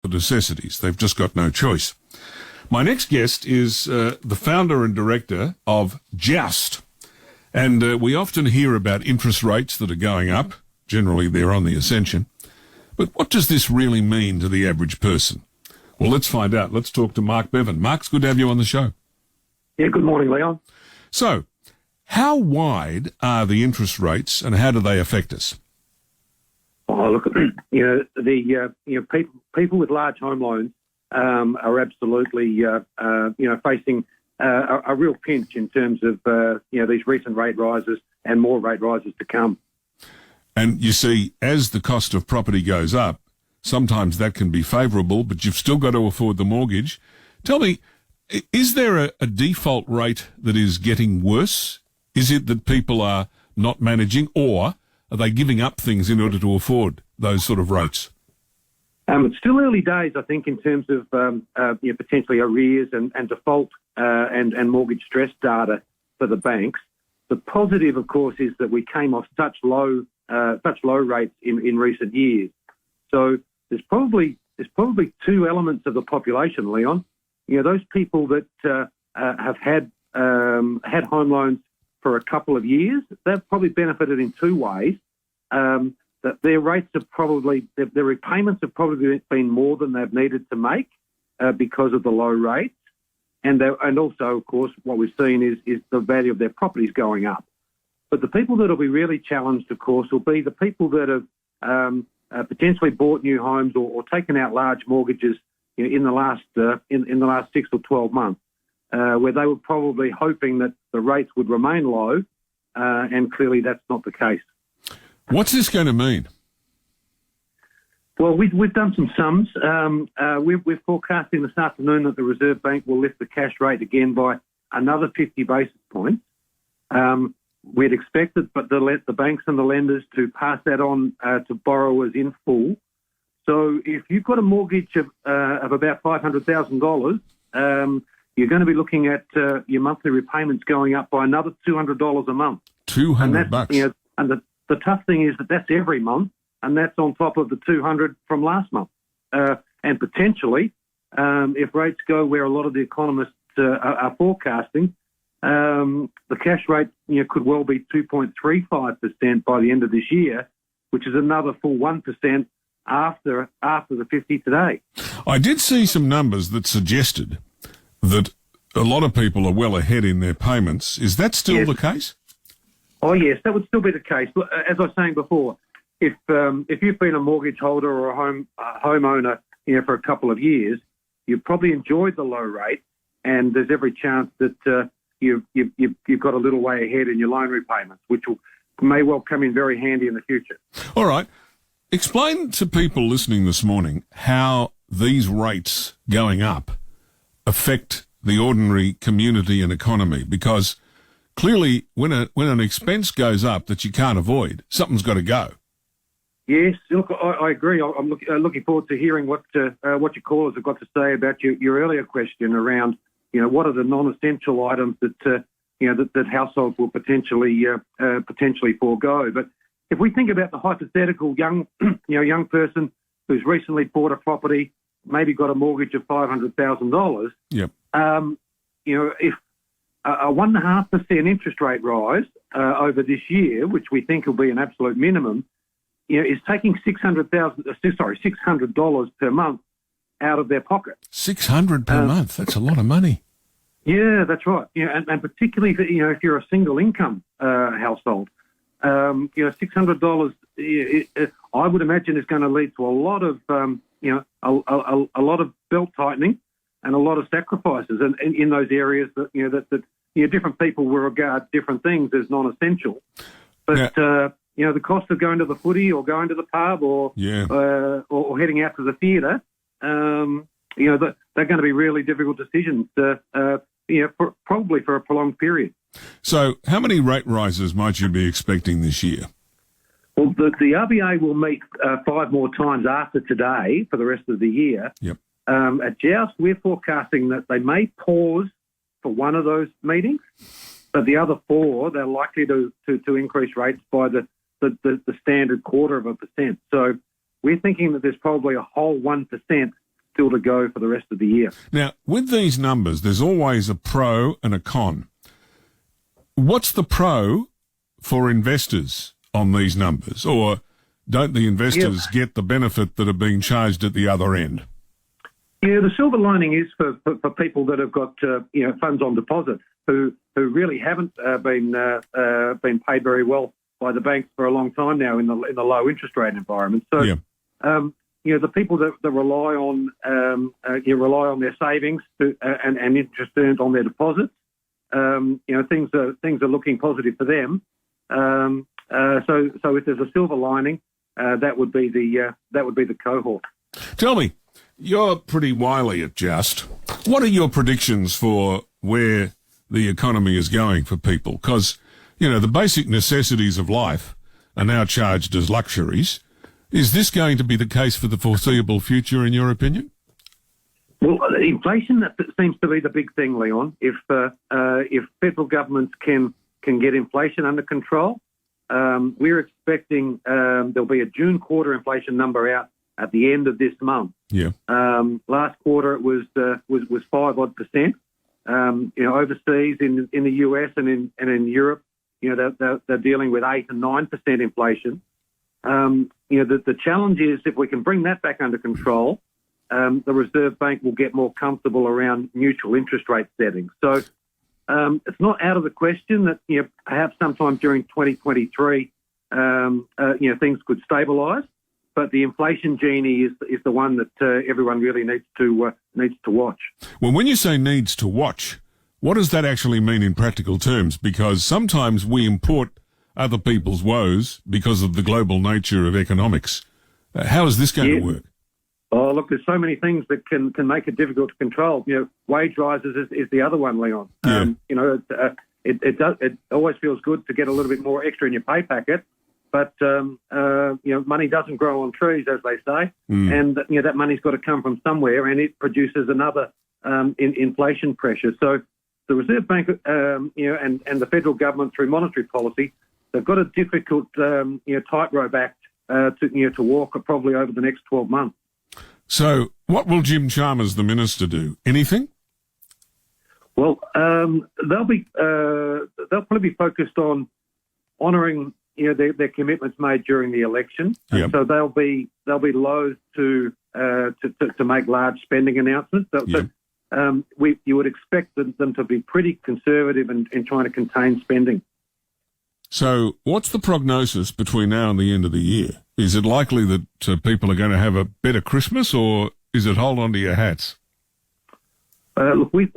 the necessities. They've just got no choice. My next guest is the founder and director of Joust. And we often hear about interest rates that are going up. Generally, they're on the ascension. But what does this really mean to the average person? Well, let's find out. Let's talk to Mark Bevan. Mark, it's good to have you on the show. Yeah, good morning, Leon. So, how wide are the interest rates and how do they affect us? Oh, look, people with large home loans are absolutely, facing a real pinch in terms of, these recent rate rises and more rate rises to come. And you see, as the cost of property goes up, sometimes that can be favourable, but you've still got to afford the mortgage. Tell me, is there a default rate that is getting worse? Is it that people are not managing, or are they giving up things in order to afford those sort of rates? It's still early days, I think, in terms of potentially arrears and default and mortgage stress data for the banks. The positive, of course, is that we came off such low rates in recent years. So there's probably two elements of the population, Leon. Those people that have had home loans for a couple of years, they've probably benefited in two ways. That their rates have their repayments have probably been more than they've needed to make because of the low rates. And also, of course, what we've seen is the value of their properties going up. But the people that will be really challenged, of course, will be the people that have potentially bought new homes or taken out large mortgages in the last 6 or 12 months, where they were probably hoping that the rates would remain low, and clearly that's not the case. What's this going to mean? Well, we've done some sums. We're forecasting this afternoon that the Reserve Bank will lift the cash rate again by another 50 basis points. We'd expect that, but the banks and the lenders to pass that on to borrowers in full. So if you've got a mortgage of about $500,000, you're going to be looking at your monthly repayments going up by another $200 a month. $200. And the tough thing is that that's every month, and that's on top of the $200 from last month. And potentially, if rates go where a lot of the economists are forecasting, the cash rate could well be 2.35% by the end of this year, which is another full 1% after the 50 today. I did see some numbers that suggested that a lot of people are well ahead in their payments. Is that still the case? Oh, yes, that would still be the case. As I was saying before, if you've been a mortgage holder or a homeowner for a couple of years, you've probably enjoyed the low rate, and there's every chance that you've got a little way ahead in your loan repayments, which may well come in very handy in the future. All right. Explain to people listening this morning how these rates going up affect the ordinary community and economy, because clearly when an expense goes up that you can't avoid, something's got to go. Yes, look, I agree. I'm looking forward to hearing what your callers have got to say about your earlier question around, what are the non-essential items that households will potentially forego. But if we think about the hypothetical young person who's recently bought a property, maybe got a mortgage of $500,000, yep. If a 1.5% interest rate rise over this year, which we think will be an absolute minimum, is taking $600 per month out of their pocket. $600 per month. That's a lot of money. Yeah, that's right. And particularly if you're a single income household, $600. I would imagine is going to lead to a lot of a lot of belt tightening and a lot of sacrifices, and in those areas that that different people will regard different things as non-essential. But the cost of going to the footy or going to the pub or heading out to the theatre, they're going to be really difficult decisions. Probably for a prolonged period. So, how many rate rises might you be expecting this year? Well, the RBA will meet 5 more times after today for the rest of the year. Yep. At Joust, we're forecasting that they may pause for one of those meetings, but the other 4, they're likely to increase rates by the standard 0.25%. So we're thinking that there's probably a whole 1% still to go for the rest of the year. Now, with these numbers, there's always a pro and a con. What's the pro for investors on these numbers? Or don't the investors get the benefit that are being charged at the other end? Yeah, the silver lining is for people that have got funds on deposit who really haven't been paid very well by the banks for a long time now in the low interest rate environment. So, the people that rely on their savings and interest earned on their deposits, things are looking positive for them. So if there's a silver lining, that would be the cohort. Tell me, you're pretty wily at Joust. What are your predictions for where the economy is going for people? Because, the basic necessities of life are now charged as luxuries. Is this going to be the case for the foreseeable future, in your opinion? Well, inflation, that seems to be the big thing, Leon. If federal governments can get inflation under control, we're expecting there'll be a June quarter inflation number out at the end of this month. Yeah. Last quarter it was 5% odd. Overseas in the US and in Europe, they're dealing with 8 and 9% inflation. The challenge is if we can bring that back under control, the Reserve Bank will get more comfortable around neutral interest rate settings. So it's not out of the question that perhaps sometime during 2023, things could stabilise. But the inflation genie is the one that everyone really needs to watch. Well, when you say needs to watch, what does that actually mean in practical terms? Because sometimes we import other people's woes because of the global nature of economics. How is this going to work? Oh, look, there's so many things that can make it difficult to control. Wage rises is the other one, Leon. Yeah. It always feels good to get a little bit more extra in your pay packet. But, money doesn't grow on trees, as they say. And, that money's got to come from somewhere, and it produces another inflation pressure. So the Reserve Bank, and the federal government through monetary policy, they've got a difficult, tightrope act to walk probably over the next 12 months. So what will Jim Chalmers, the minister, do? Anything? Well, they'll probably be focused on honouring their commitments made during the election. Yep. So they'll be loath to make large spending announcements. Yep. You would expect them to be pretty conservative in trying to contain spending. So what's the prognosis between now and the end of the year? Is it likely that people are going to have a better Christmas, or is it hold on to your hats? Look, we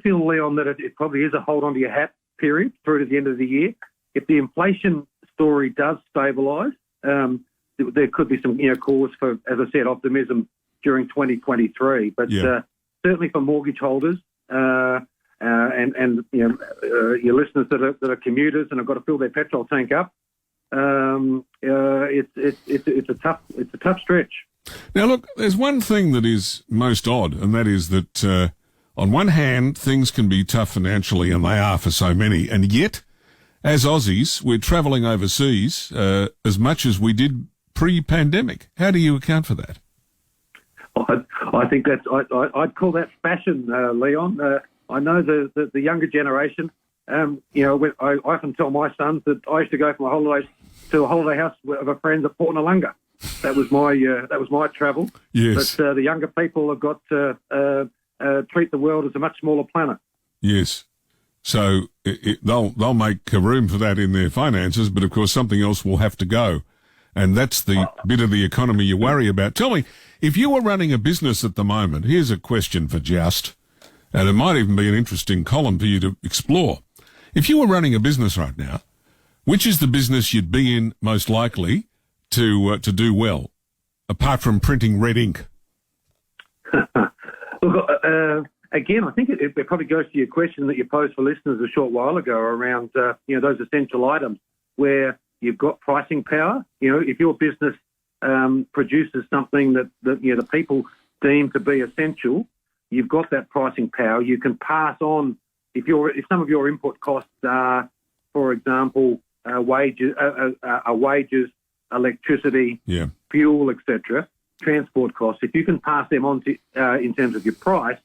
feel, Leon, that it probably is a hold on to your hat period through to the end of the year. If the inflation story does stabilise, there could be some cause for, as I said, optimism during 2023. But certainly for mortgage holders and your listeners that are commuters and have got to fill their petrol tank up, it's a tough stretch. Now, look, there's one thing that is most odd, and that is that on one hand, things can be tough financially, and they are for so many, and yet, as Aussies, we're travelling overseas as much as we did pre-pandemic. How do you account for that? I think I'd call that fashion, Leon. I know the younger generation. I often tell my sons that I used to go for my holidays to a holiday house of a friend at Port Noarlunga. That was my travel. Yes. But the younger people have got to treat the world as a much smaller planet. Yes. So they'll make room for that in their finances, but of course something else will have to go. And that's the bit of the economy you worry about. Tell me, if you were running a business at the moment, here's a question for Joust, and it might even be an interesting column for you to explore. If you were running a business right now, which is the business you'd be in most likely to do well, apart from printing red ink? Look, again, I think it probably goes to your question that you posed for listeners a short while ago around those essential items where you've got pricing power. If your business produces something that the people deem to be essential, you've got that pricing power. You can pass on if some of your input costs are, for example, wages, electricity, fuel, etc. transport costs, if you can pass them on to, in terms of your price,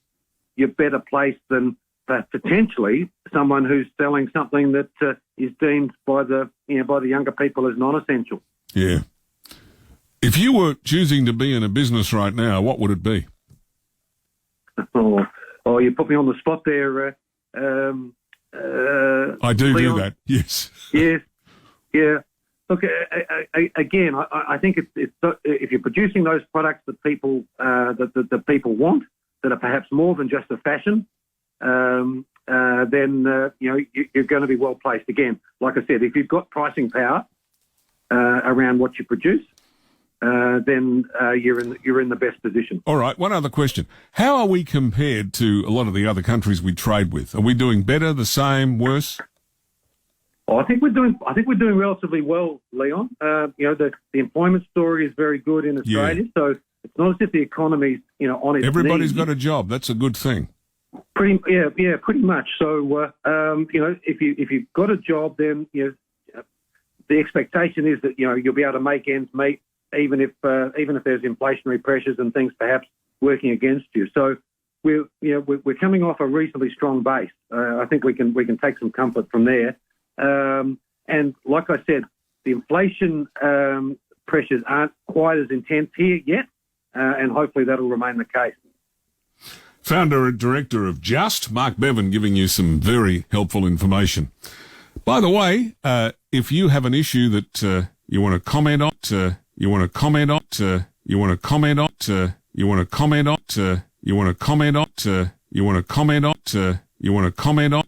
you're better placed than potentially someone who's selling something that is deemed by the younger people as non-essential. Yeah. If you were choosing to be in a business right now, what would it be? Oh, you put me on the spot there. I do Leon. that. Yes. Yes. Yeah. Look, again, I think it's if you're producing those products that people that people want, that are perhaps more than just a fashion, then you're going to be well placed. Again, like I said, if you've got pricing power around what you produce, then you're in the best position. All right. One other question: how are we compared to a lot of the other countries we trade with? Are we doing better, the same, worse? I think we're doing relatively well, Leon. The employment story is very good in Australia, so it's not as if the economy's on its Everybody's knees. got a job. That's a good thing. Pretty much. So if you've got a job, then the expectation is that you'll be able to make ends meet, even if there's inflationary pressures and things perhaps working against you. So we're coming off a reasonably strong base. I think we can take some comfort from there. And like I said, the inflation pressures aren't quite as intense here yet, and hopefully that'll remain the case. Founder and director of Joust, Mark Bevan, giving you some very helpful information. By the way, if you have an issue that you want to comment on, you want to comment on, you want to comment on, you want to comment on, you want to comment on, you want to comment on, you want to comment on.